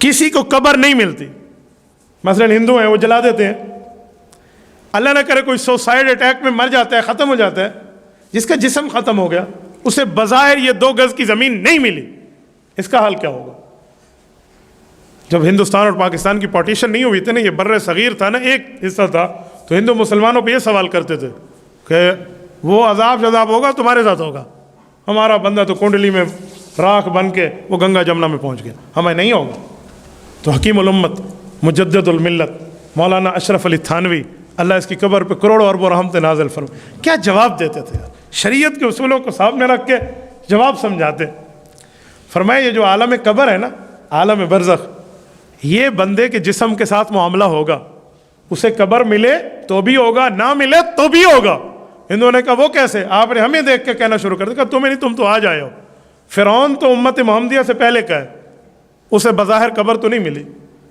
کسی کو قبر نہیں ملتی. مثلاً ہندو ہیں وہ جلا دیتے ہیں, اللہ نہ کرے کوئی سوسائڈ اٹیک میں مر جاتا ہے, ختم ہو جاتا ہے, جس کا جسم ختم ہو گیا, اسے بظاہر یہ 2 گز کی زمین نہیں ملی, اس کا حال کیا ہوگا؟ جب ہندوستان اور پاکستان کی پارٹیشن نہیں ہوئی تھی نا, یہ بر صغیر تھا نا, ایک حصہ تھا, تو ہندو مسلمانوں پہ یہ سوال کرتے تھے کہ وہ عذاب ہوگا تمہارے ساتھ ہوگا, ہمارا بندہ تو کنڈلی میں راکھ بن کے وہ گنگا جمنا میں پہنچ گیا, ہمیں نہیں ہوگا. تو حکیم الامت مجدد الملت مولانا اشرف علی تھانوی اللہ اس کی قبر پہ کروڑوں اربوں رحمت نازل فرمائے, کیا جواب دیتے تھے, شریعت کے اصولوں کو سامنے رکھ کے جواب سمجھاتے. فرمائے یہ جو عالم قبر ہے نا, عالم برزخ, یہ بندے کے جسم کے ساتھ معاملہ ہوگا, اسے قبر ملے تو بھی ہوگا, نہ ملے تو بھی ہوگا. ہندوؤں نے کہا وہ کیسے؟ آپ نے ہمیں دیکھ کے کہنا شروع کر دیا, تمہیں نہیں, تم تو آج آئے ہو. فرعون تو امت محمدیہ سے پہلے کا ہے, اسے بظاہر قبر تو نہیں ملی.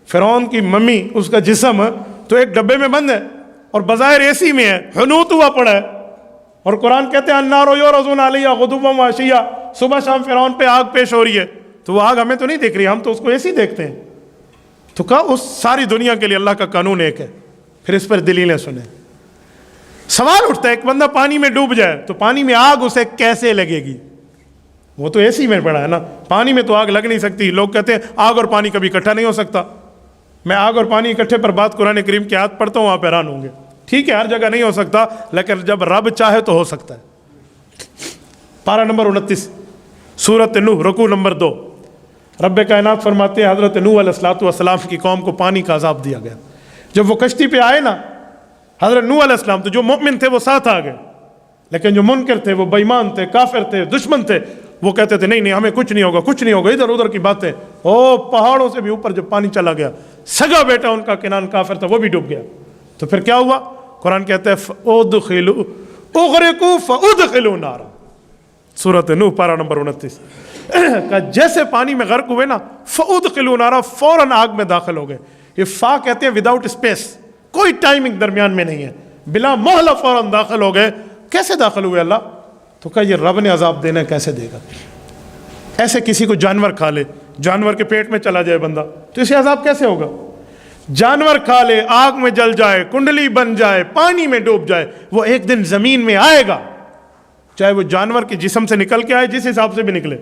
فرعون کی ممی, اس کا جسم تو ایک ڈبے میں بند ہے اور بظاہر اے سی میں ہے, حنوط ہوا پڑا ہے. اور قرآن کہتے ہیں النار یعرضون علیہا غدوا وعشیا, صبح شام فرعون پہ آگ پیش ہو رہی ہے, تو وہ آگ ہمیں تو نہیں دیکھ رہی, ہم تو اس کو ایسی دیکھتے ہیں. تو کہا اس ساری دنیا کے لیے اللہ کا قانون ایک ہے. پھر اس پر دلیلیں سنیں. سوال اٹھتا ہے ایک بندہ پانی میں ڈوب جائے تو پانی میں آگ اسے کیسے لگے گی؟ وہ تو اے سی میں پڑا ہے نا, پانی میں تو آگ لگ نہیں سکتی. لوگ کہتے ہیں آگ اور پانی کبھی اکٹھا نہیں ہو سکتا. میں آگ اور پانی اکٹھے پر بات قرآن کریم کی آیت پڑھتا ہوں, آپ حیران ہوں گے. ٹھیک ہے ہر جگہ نہیں ہو سکتا, لیکن جب رب چاہے تو ہو سکتا ہے. پارہ نمبر 29 سورۃ نوح رکوع نمبر 2. رب کائنات فرماتے ہیں حضرت نوح علیہ السلام کی قوم کو پانی کا عذاب دیا گیا. جب وہ کشتی پہ آئے نا حضرت نوح علیہ السلام, تو جو مومن تھے وہ ساتھ آ گئے, لیکن جو منکر تھے, وہ بےایمان تھے, کافر تھے, دشمن تھے, وہ کہتے تھے نہیں ہمیں کچھ نہیں ہوگا, کچھ نہیں ہوگا, ادھر ادھر کی باتیں. پہاڑوں سے بھی اوپر جب پانی چلا گیا, سگا بیٹا ان کا کنان کافر تھا, وہ بھی ڈوب گیا. تو پھر کیا ہوا؟ قرآن کہتا ہے اغرقوا فادخلوا نارا, سورۃ نوح پارہ نمبر 29. کہ جیسے پانی میں غرق ہوئے نا, فادخلوا نارا, فوراً آگ میں داخل ہو گئے. یہ فا کہتے ہیں وداؤٹ اسپیس, کوئی ٹائمنگ درمیان میں نہیں ہے, بلا محلہ فوراً داخل ہو گئے. کیسے داخل ہوئے اللہ؟ تو کہا یہ رب نے عذاب دینا ہے, کیسے دے گا؟ ایسے کسی کو جانور کھا لے, جانور کے پیٹ میں چلا جائے بندہ, تو اسے عذاب کیسے ہوگا؟ جانور کھا لے, آگ میں جل جائے, کنڈلی بن جائے, پانی میں ڈوب جائے, وہ ایک دن زمین میں آئے گا, چاہے وہ جانور کے جسم سے نکل کے آئے, جس حساب سے بھی نکلے,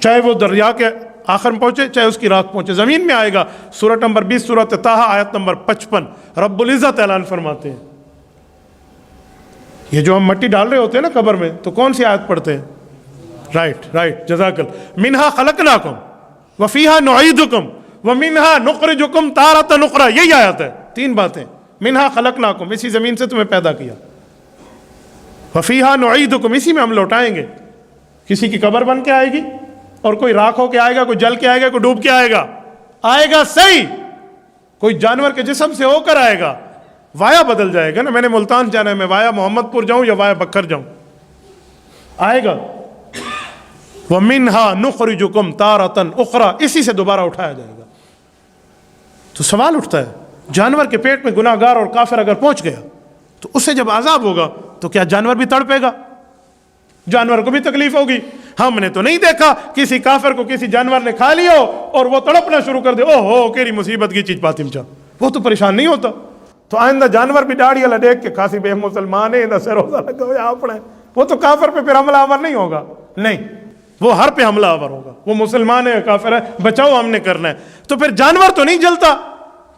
چاہے وہ دریا کے آخر میں پہنچے, چاہے اس کی راکھ پہنچے, زمین میں آئے گا. سورۃ نمبر 20 سورۃ طٰہٰ آیت نمبر 55 رب العزت اعلان فرماتے ہیں. یہ جو ہم مٹی ڈال رہے ہوتے ہیں نا قبر میں, تو کون سی آیت پڑھتے ہیں؟ رائٹ جزاک اللہ. منہا خلقناکم وفیہا نعیدکم ومنہا نخرجکم تارۃ اخری, یہی آیت ہے. 3 باتیں. منہا خلقناکم, اسی زمین سے تمہیں پیدا کیا, وفیہا نعیدکم, اسی میں ہم لوٹائیں گے. کسی کی قبر بن کے آئے گی, اور کوئی راکھ ہو کے آئے گا, کوئی جل کے آئے گا, کوئی ڈوب کے آئے گا صحیح, کوئی جانور کے جسم سے ہو کر آئے گا, وایا بدل جائے گا نا. میں نے ملتان جانا ہے, میں وایا محمد پور جاؤں یا وایا بکھر جاؤں, آئے گا. وَمِنْهَا نُخْرِجُكُمْ تَارَةً أُخْرَى, اسی سے دوبارہ اٹھایا جائے گا. تو سوال اٹھتا ہے, جانور کے پیٹ میں گناہ گار اور کافر اگر پہنچ گیا تو اسے جب عذاب ہوگا تو کیا جانور بھی تڑپے گا؟ جانور کو بھی تکلیف ہوگی. ہم نے تو نہیں دیکھا کسی کافر کو کسی جانور نے کھا لیا اور وہ تڑپنا شروع کر دے, اوہ کیری مصیبت کی چیز پاتی مچا, وہ تو پریشان نہیں ہوتا. تو آئندہ جانور بھی داڑھی والا دیکھ کے خاصی بے مسلمان ہے نہ سروزہ لگا ہوا آپ پڑے, وہ تو کافر پہ پھر حملہ آور نہیں ہوگا, نہیں, وہ ہر پہ حملہ آور ہوگا. وہ مسلمان ہے کافر ہے, بچاؤ ہم نے کرنا ہے. تو پھر جانور تو نہیں جلتا.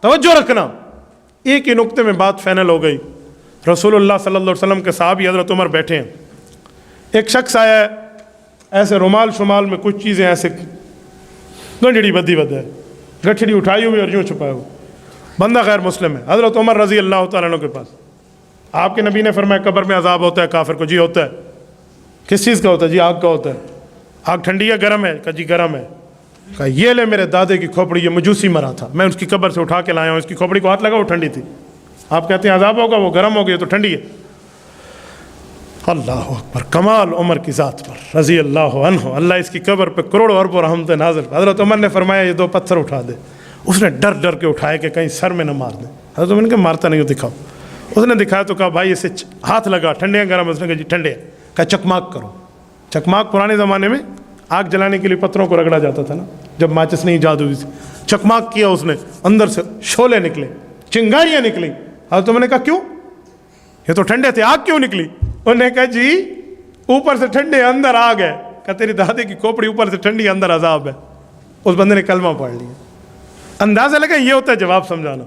توجہ رکھنا, ایک ہی نقطے میں بات فائنل ہو گئی. رسول اللہ صلی اللہ علیہ وسلم کے صحابی حضرت عمر بیٹھے ہیں, ایک شخص آیا ہے, ایسے رومال شمال میں کچھ چیزیں ایسے گنڈڑی بدی بد ہے, گٹھڑی اٹھائی ہوئی اور یوں چھپائے ہوئے, بندہ غیر مسلم ہے. حضرت عمر رضی اللہ تعالیٰ عنہ کے پاس, آپ کے نبی نے فرمایا قبر میں عذاب ہوتا ہے کافر کو. جی ہوتا ہے. کس چیز کا ہوتا ہے؟ جی آگ کا ہوتا ہے. آگ ٹھنڈی یا گرم ہے؟ کہا جی گرم ہے. کہا یہ لے میرے دادے کی کھوپڑی, یہ مجوسی مرا تھا, میں اس کی قبر سے اٹھا کے لایا ہوں, اس کی کھوپڑی کو ہاتھ لگا, وہ ٹھنڈی تھی. آپ کہتے ہیں عذاب ہوگا, وہ گرم ہو گئی تو ٹھنڈی ہے. اللہ اکبر, کمال عمر کی ذات پر رضی اللہ عنہ, اللہ اس کی قبر پہ کروڑوں اربوں رحمت نازل. حضرت عمر نے فرمایا یہ 2 پتھر اٹھا دے. اس نے ڈر کے اٹھائے کہ کہیں سر میں نہ مار دیں. حضرت عمر نے کہا مارتا نہیں ہو, دکھاؤ. اس نے دکھایا تو کہا بھائی اسے ہاتھ لگا, ٹھنڈے ہیں گرم؟ اس نے کہا جی ٹھنڈے ہیں. کہا چکماک کرو. چکماک پرانے زمانے میں آگ جلانے کے لیے پتھروں کو رگڑا جاتا تھا نا, جب ماچس نہیں ایجاد ہوئی تھی، چکماک کیا اس نے، اندر سے شعلے نکلے، چنگاریاں نکلی. حضرت عمر نے کہا کیوں؟ یہ تو ٹھنڈے تھے، آگ کیوں نکلی؟ انہوں نے کہا جی اوپر سے ٹھنڈے اندر آگ ہے. کہ تیری دادے کی کھوپڑی اوپر سے ٹھنڈی اندر عذاب ہے. اس بندے نے کلمہ پڑھ لیا. اندازہ لگا یہ ہوتا ہے جواب سمجھانا.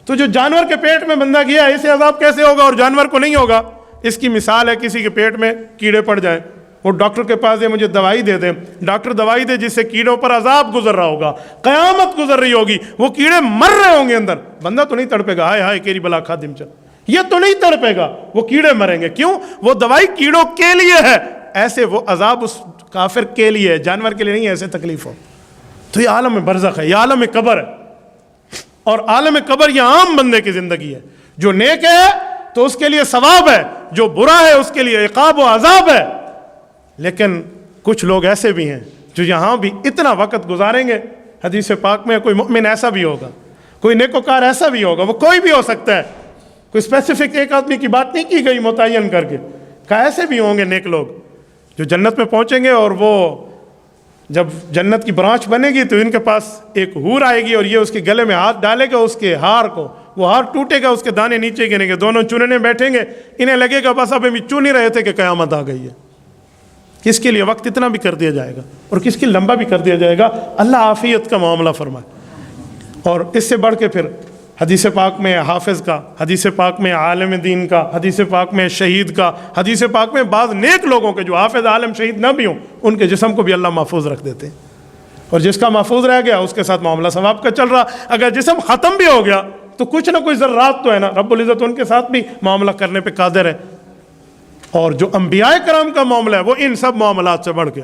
تو جو جانور کے پیٹ میں بندہ گیا اسے عذاب کیسے ہوگا اور جانور کو نہیں ہوگا؟ اس کی مثال ہے کسی کے پیٹ میں کیڑے پڑ جائیں، وہ ڈاکٹر کے پاس مجھے دوائی دے دیں، ڈاکٹر دوائی دے جس سے کیڑوں پر عذاب گزر رہا ہوگا، قیامت گزر رہی ہوگی، وہ کیڑے مر رہے ہوں گے اندر، بندہ تو نہیں تڑپے گا ہائے ہائے کیری بلا خادم چل، یہ تو نہیں تڑپے گا، وہ کیڑے مریں گے. کیوں؟ وہ دوائی کیڑوں کے لیے ہے. ایسے وہ عذاب اس کافر کے لیے ہے، جانور کے لیے نہیں ہے. ایسے تکلیف ہو تو یہ عالم برزخ ہے، یہ عالم قبر ہے. اور عالم قبر یہ عام بندے کی زندگی ہے. جو نیک ہے تو اس کے لیے ثواب ہے، جو برا ہے اس کے لیے عقاب و عذاب ہے. لیکن کچھ لوگ ایسے بھی ہیں جو یہاں بھی اتنا وقت گزاریں گے. حدیث پاک میں کوئی مومن ایسا بھی ہوگا، کوئی نیکوکار ایسا بھی ہوگا، وہ کوئی بھی ہو سکتا ہے، کوئی اسپیسیفک ایک آدمی کی بات نہیں کی گئی متعین کر کے. کہ ایسے بھی ہوں گے نیک لوگ جو جنت میں پہنچیں گے، اور وہ جب جنت کی برانچ بنے گی تو ان کے پاس ایک حور آئے گی اور یہ اس کے گلے میں ہاتھ ڈالے گا، اس کے ہار کو، وہ ہار ٹوٹے گا، اس کے دانے نیچے گریں گے، دونوں چننے بیٹھیں گے. انہیں لگے گا بس اب ہم چن ہی رہے تھے کہ قیامت آ گئی ہے. کس کے لیے وقت اتنا بھی کر دیا جائے گا اور کس کی لمبا بھی کر دیا جائے گا. اللہ عافیت کا معاملہ فرمائے. اور اس سے بڑھ کے پھر حدیث پاک میں حافظ کا، حدیث پاک میں عالم دین کا، حدیث پاک میں شہید کا، حدیث پاک میں بعض نیک لوگوں کے جو حافظ عالم شہید نہ بھی ہوں ان کے جسم کو بھی اللہ محفوظ رکھ دیتے ہیں. اور جس کا محفوظ رہ گیا اس کے ساتھ معاملہ ثواب کا چل رہا. اگر جسم ختم بھی ہو گیا تو کچھ نہ کچھ ذرات تو ہے نا، رب العزت ان کے ساتھ بھی معاملہ کرنے پہ قادر ہے. اور جو انبیاء کرام کا معاملہ ہے وہ ان سب معاملات سے بڑھ کے،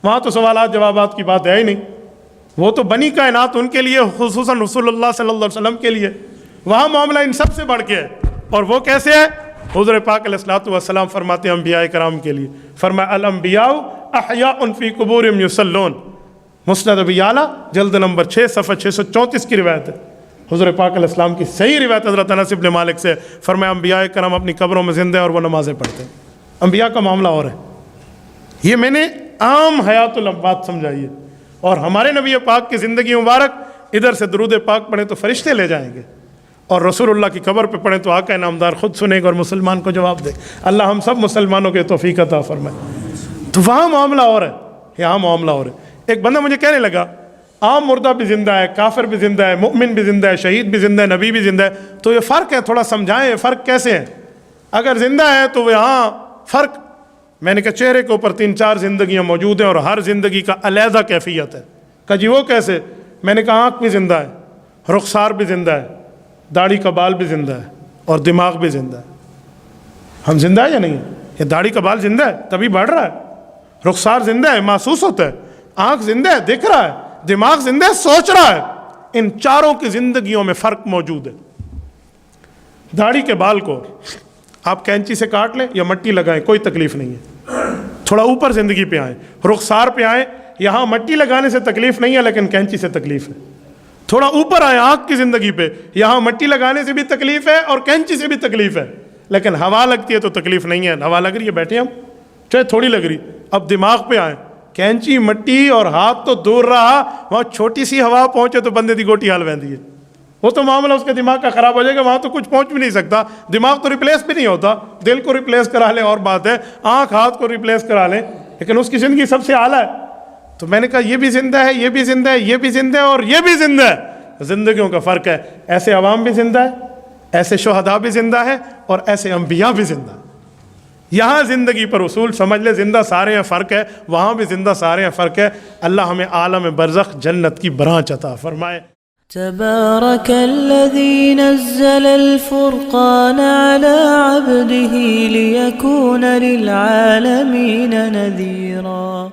وہاں تو سوالات جوابات کی بات ہے ہی نہیں. وہ تو بنی کائنات ان کے لیے، خصوصاً رسول اللہ صلی اللہ علیہ وسلم کے لیے وہاں معاملہ ان سب سے بڑھ کے ہے. اور وہ کیسے ہے؟ حضور پاک علیہ الصلوۃ والسلام فرماتے ہیں انبیاء کرام کے لیے، فرمایا الانبیاء احیاء فی قبورہم یصلون. مسند ابی اعلیٰ جلد نمبر 6 صفحہ 634 کی روایت ہے. حضور پاک علیہ السلام کی صحیح روایت حضرت انس بن مالک سے، فرمایا انبیاء کرام اپنی قبروں میں زندہ اور وہ نمازیں پڑھتے ہیں. انبیاء کا معاملہ اور ہے. یہ میں نے عام حیات الاموات سمجھائی ہے. اور ہمارے نبی پاک کی زندگی مبارک، ادھر سے درود پاک پڑھیں تو فرشتے لے جائیں گے، اور رسول اللہ کی قبر پہ پڑھیں تو آقا نامدار خود سنے گا اور مسلمان کو جواب دے. اللہ ہم سب مسلمانوں کے توفیق عطا فرمائے. تو وہاں معاملہ اور ہے، یہاں معاملہ اور ہے. ایک بندہ مجھے کہنے لگا عام مردہ بھی زندہ ہے، کافر بھی زندہ ہے، مؤمن بھی زندہ ہے، شہید بھی زندہ ہے، نبی بھی زندہ ہے، تو یہ فرق ہے، تھوڑا سمجھائیں یہ فرق کیسے ہے. اگر زندہ ہے تو یہاں فرق، میں نے کہا چہرے کے اوپر 3-4 زندگیاں موجود ہیں اور ہر زندگی کا علیحدہ کیفیت ہے. کہا جی وہ کیسے؟ میں نے کہا آنکھ بھی زندہ ہے، رخسار بھی زندہ ہے، داڑھی کا بال بھی زندہ ہے اور دماغ بھی زندہ ہے. ہم زندہ ہے یا نہیں ہے؟ یہ داڑھی کا بال زندہ ہے تبھی بڑھ رہا ہے، رخسار زندہ ہے محسوس ہوتا ہے، آنکھ زندہ ہے دکھ رہا ہے، دماغ زندہ ہے سوچ رہا ہے. ان چاروں کی زندگیوں میں فرق موجود ہے. داڑھی کے بال کو آپ کینچی سے کاٹ لیں یا مٹی لگائیں کوئی تکلیف نہیں ہے. تھوڑا اوپر زندگی پہ آئیں، رخسار پہ آئیں، یہاں مٹی لگانے سے تکلیف نہیں ہے لیکن کینچی سے تکلیف ہے. تھوڑا اوپر آئیں آنکھ کی زندگی پہ، یہاں مٹی لگانے سے بھی تکلیف ہے اور کینچی سے بھی تکلیف ہے، لیکن ہوا لگتی ہے تو تکلیف نہیں ہے. ہوا لگ رہی ہے بیٹھے ہم، چاہے تھوڑی لگ رہی. اب دماغ پہ آئیں، کینچی مٹی اور ہاتھ تو دور رہا، وہاں چھوٹی سی ہوا پہنچے تو بندے دی گوٹی حال بہندی ہے. وہ تو معاملہ اس کے دماغ کا خراب ہو جائے گا، وہاں تو کچھ پہنچ بھی نہیں سکتا. دماغ تو ریپلیس بھی نہیں ہوتا، دل کو ریپلیس کرا لیں اور بات ہے، آنکھ ہاتھ کو ریپلیس کرا لیں، لیکن اس کی زندگی سب سے اعلیٰ ہے. تو میں نے کہا یہ بھی زندہ ہے، یہ بھی زندہ ہے، یہ بھی زندہ ہے اور یہ بھی زندہ ہے. زندگیوں کا فرق ہے. ایسے عوام بھی زندہ ہے، ایسے شہداء بھی زندہ ہے اور ایسے انبیاء بھی زندہ. یہاں زندگی پر اصول سمجھ لے، زندہ سارے ہیں فرق ہے، وہاں بھی زندہ سارے ہیں فرق ہے. اللہ ہمیں عالم برزخ جنت کی برانچ عطا فرمائے. تبارك الذي نزل الفرقان على عبده ليكون للعالمين نذيرا.